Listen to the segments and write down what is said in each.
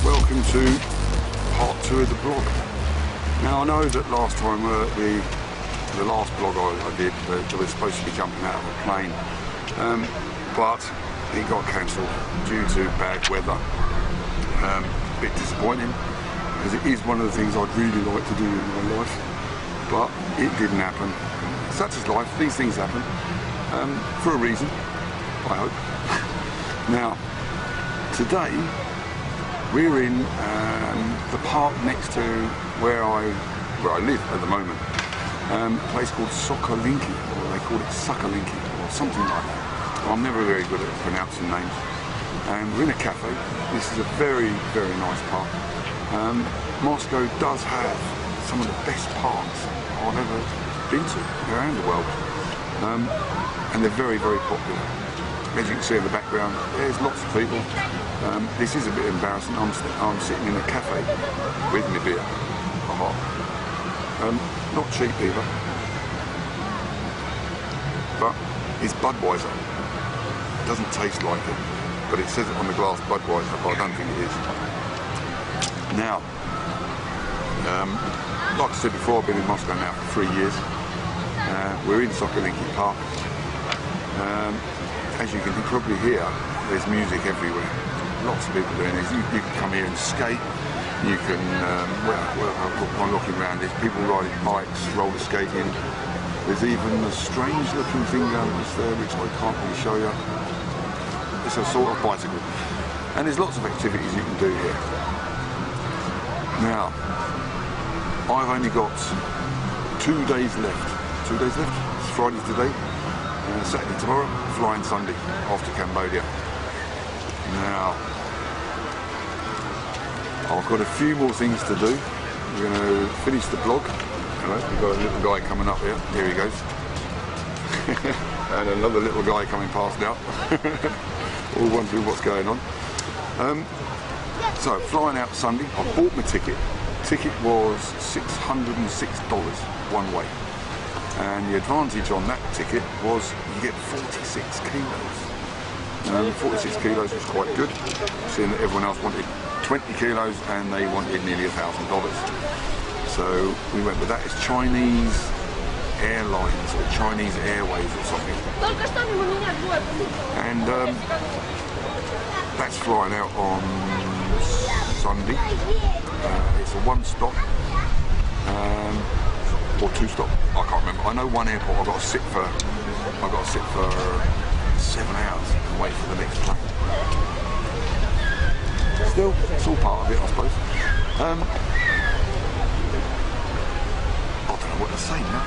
Welcome to part 2 of the blog. Now I know that last time, the last blog I did, I was supposed to be jumping out of a plane, but it got cancelled due to bad weather. A bit disappointing, because it is one of the things I'd really like to do in my life, but it didn't happen. Such is life, these things happen, for a reason, I hope. Now, today we're in the park next to where I live at the moment, a place called Sokolinki, or they call it Sokolinki, or something like that. I'm never very good at pronouncing names. And we're in a cafe. This is a very, very nice park. Moscow does have some of the best parks I've ever been to around the world, and they're very, very popular. As you can see in the background, there's lots of people. This is a bit embarrassing. I'm sitting in a cafe with my beer. Not cheap either, but it's Budweiser. It doesn't taste like it, but it says it on the glass Budweiser, but I don't think it is. Now, like I said before, I've been in Moscow now for 3 years. We're in Sokolinki Park. As you can probably hear, there's music everywhere. Lots of people doing this. You can come here and skate. You can, I'm looking around, there's people riding bikes, roller skating. There's even a strange looking thing going on there, which I can't really show you. It's a sort of bicycle. And there's lots of activities you can do here. Now, I've only got 2 days left. 2 days left? It's Friday today, Saturday tomorrow, flying Sunday off to Cambodia. Now, I've got a few more things to do. We're going to finish the blog. Hello, we've got a little guy coming up here. Here he goes. And another little guy coming past now. All wondering what's going on. So, flying out Sunday. I bought my ticket. Ticket was $606 one way. And the advantage on that ticket was you get 46 kilos. 46 kilos was quite good, seeing that everyone else wanted 20 kilos and they wanted nearly $1,000. So we went with that. It's Chinese Airlines or Chinese Airways or something. And that's flying out on Sunday. It's a 1-stop or 2-stop. I can't remember. I know one airport I've got to sit for 7 hours and wait for the next plane. Still, it's all part of it, I suppose. I don't know what to say now.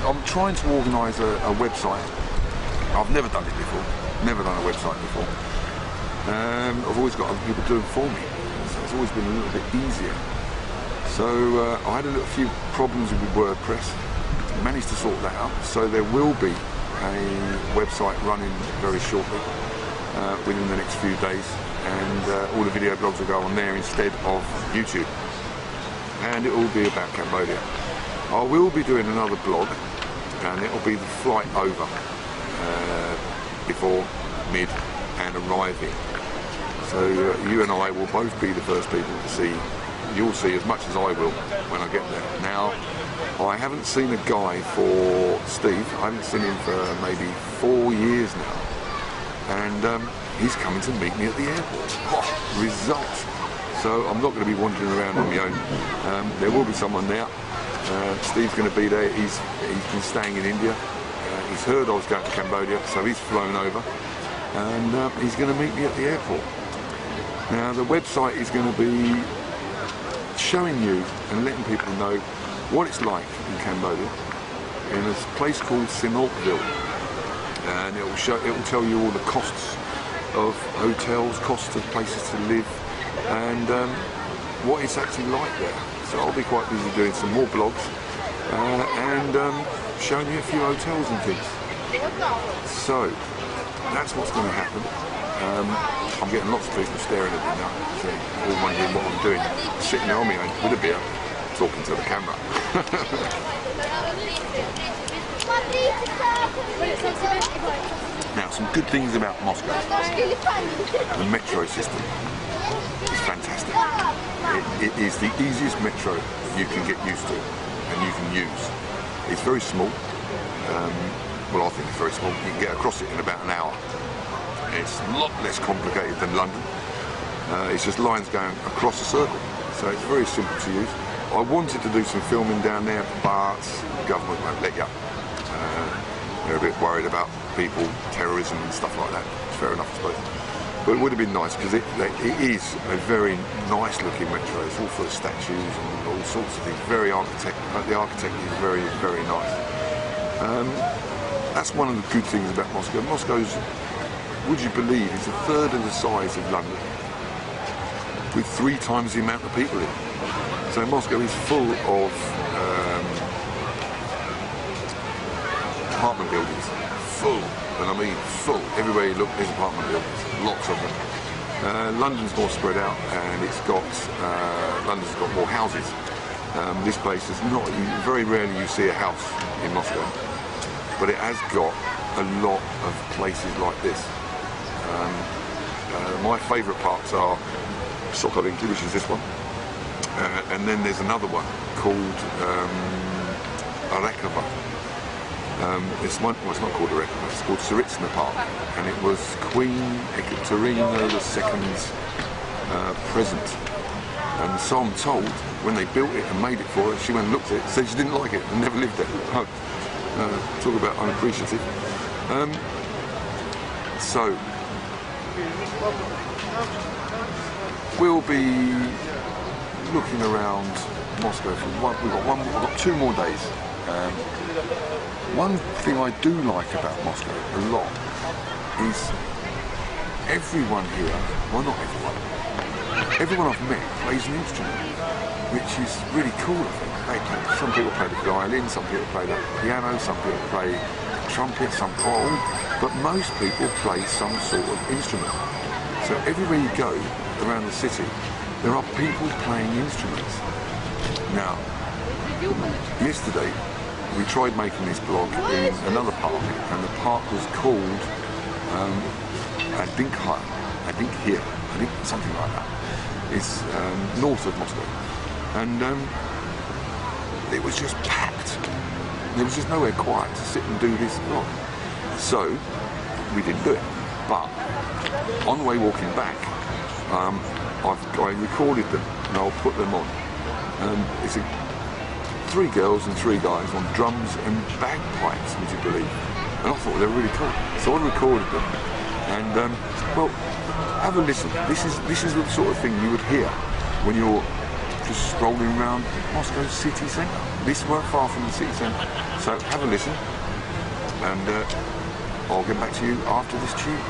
I'm trying to organise a website. I've never done it before. Never done a website before. I've always got other people doing it for me. So it's always been a little bit easier. So I had a few problems with WordPress. Managed to sort that out, so there will be a website running very shortly, within the next few days, and all the video blogs will go on there instead of YouTube, and it will be about Cambodia. I will be doing another blog, and it will be the flight over, before, mid, and arriving. So you and I will both be the first people to see. You'll see as much as I will when I get there. Now, I haven't seen a guy for Steve. I haven't seen him for maybe 4 years now, and he's coming to meet me at the airport. Oh, results! So I'm not going to be wandering around on my own. There will be someone there. Steve's going to be there. He's been staying in India. He's heard I was going to Cambodia, so he's flown over, and he's going to meet me at the airport. Now, the website is going to be showing you and letting people know what it's like in Cambodia, in a place called Sinoltville, and it will tell you all the costs of hotels, costs of places to live, and what it's actually like there. So I'll be quite busy doing some more blogs and showing you a few hotels and things. So that's what's going to happen. I'm getting lots of people staring at me now, so all wondering what I'm doing, sitting there on me with a beer, talking to the camera. Now, some good things about Moscow. The metro system is fantastic. It is the easiest metro you can get used to and you can use. It's very small. Well, I think it's very small. You can get across it in about an hour. It's a lot less complicated than London. It's just lines going across a circle, so it's very simple to use. I wanted to do some filming down there, but the government won't let you. They're a bit worried about people, terrorism and stuff like that. It's fair enough, I suppose. But it would have been nice, because it is a very nice looking metro. It's all full of statues and all sorts of things. The architecture is very, very nice. That's one of the good things about Moscow. Moscow's, would you believe, is a third of the size of London, with 3 times the amount of people in it. So Moscow is full of apartment buildings, full, and I mean full. Everywhere you look, there's apartment buildings, lots of them. London's more spread out, and London's got more houses. This place is not, very rarely you see a house in Moscow, but it has got a lot of places like this. My favourite parts are Sokolinki, which is this one, and then there's another one called Arakova. It's not called Arakova, it's called Tsaritsina Park, and it was Queen Ekaterina II's present. And so I'm told, when they built it and made it for her, she went and looked at it, said she didn't like it and never lived there. Talk about unappreciative. So we'll be looking around Moscow for we've got 2 more days. One thing I do like about Moscow a lot is everyone here, well, not everyone I've met plays an instrument, which is really cool, I think. Some people play the violin, some people play the piano, some people play trumpet, some choral, but most people play some sort of instrument. So everywhere you go around the city, there are people playing instruments. Now, yesterday we tried making this blog in another park, and the park was called something like that. It's north of Moscow, and it was just packed. There was just nowhere quiet to sit and do this blog, so we didn't do it. But on the way walking back, I recorded them and I'll put them on. It's 3 girls and 3 guys on drums and bagpipes, would you believe? And I thought they were really cool, so I recorded them. And well, have a listen. This is the sort of thing you would hear when you're just strolling around Moscow city centre. This weren't far from the city centre, so have a listen, and I'll get back to you after this tune.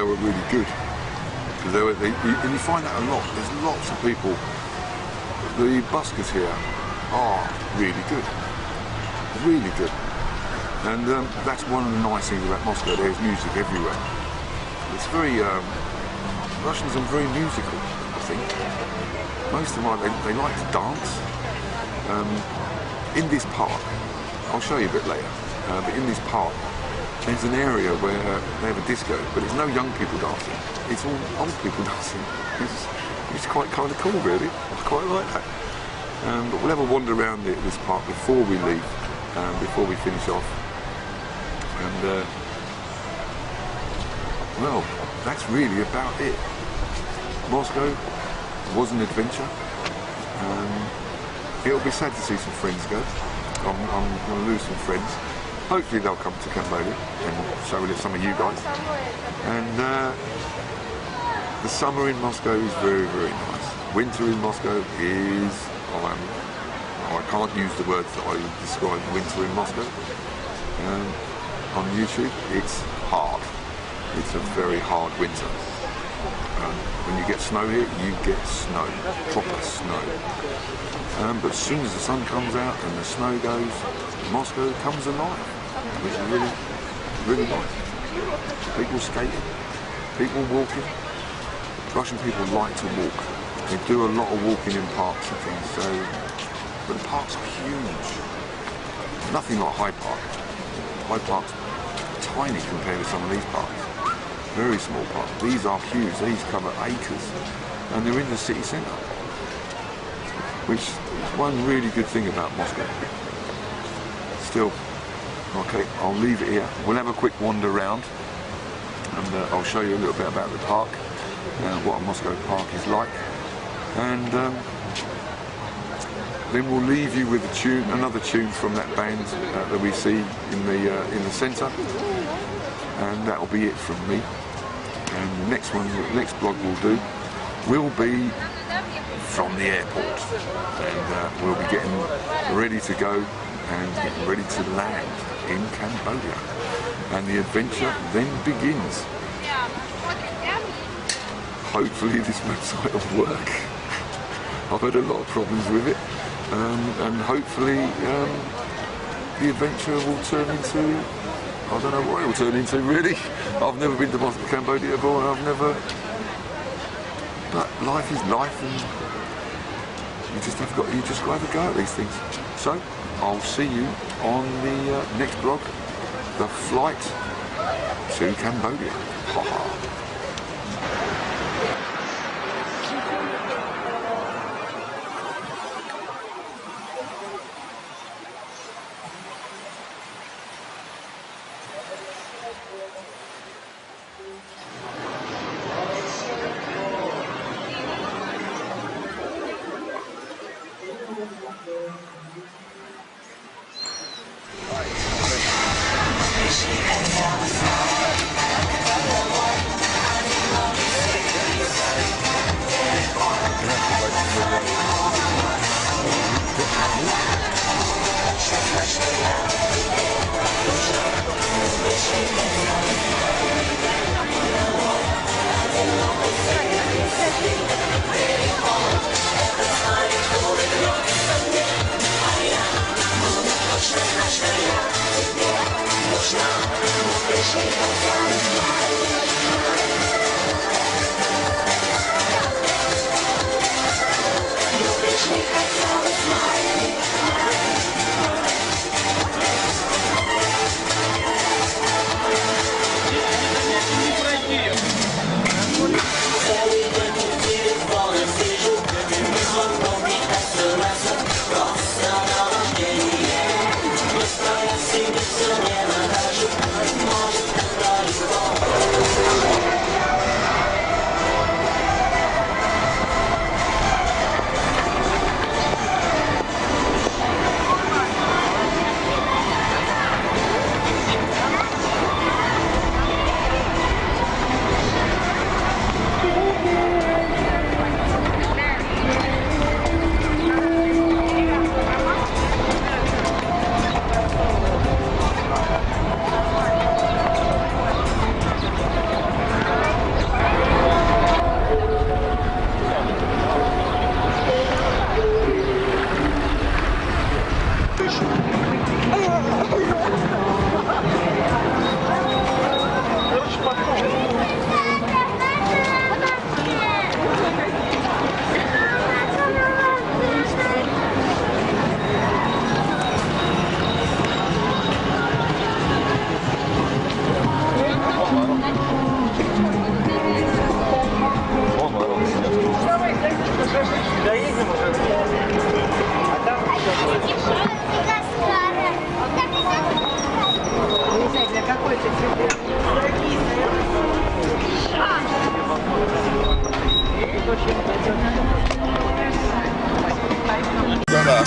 were really good. Because and you find that a lot. There's lots of people. The buskers here are really good, really good. And that's one of the nice things about Moscow. There's music everywhere. It's very Russians are very musical, I think. Most of them they like to dance. In this park, I'll show you a bit later. But in this park, there's an area where they have a disco, but it's no young people dancing. It's all old people dancing. It's quite kind of cool, really. I quite like that. But we'll have a wander around this park before we leave, before we finish off. And well, that's really about it. Moscow was an adventure. It'll be sad to see some friends go. I'm going to lose some friends. Hopefully they'll come to Cambodia, and so will some of you guys. And the summer in Moscow is very, very nice. Winter in Moscow is, I can't use the words that I would describe winter in Moscow. On YouTube, it's hard. It's a very hard winter. When you get snow here, you get snow, proper snow. But as soon as the sun comes out and the snow goes, Moscow comes alive, which is really, really nice. People skating, people walking. Russian people like to walk. They do a lot of walking in parks and things, so, but the parks are huge. Nothing like Hyde Park. Hyde Park's tiny compared to some of these parks. Very small parks. These are huge. These cover acres, and they're in the city centre, which is one really good thing about Moscow. Still, okay, I'll leave it here. We'll have a quick wander around, and I'll show you a little bit about the park, what a Moscow park is like, and then we'll leave you with a tune, another tune from that band that we see in the centre, and that'll be it from me. And the next one, the next vlog we'll do, will be from the airport, and we'll be getting ready to go and getting ready to land in Cambodia, and the adventure then begins. Hopefully this website will work. I've had a lot of problems with it, and hopefully the adventure will turn into, I don't know what it will turn into really. I've never been to Cambodia before, and I've never, but life is life, and you just got to go at these things. So I'll see you on the next vlog, the flight to Cambodia. Ha ha. Right. Доедем уже. А там все будет. Не знаю, для какой-то цветы. Да-да.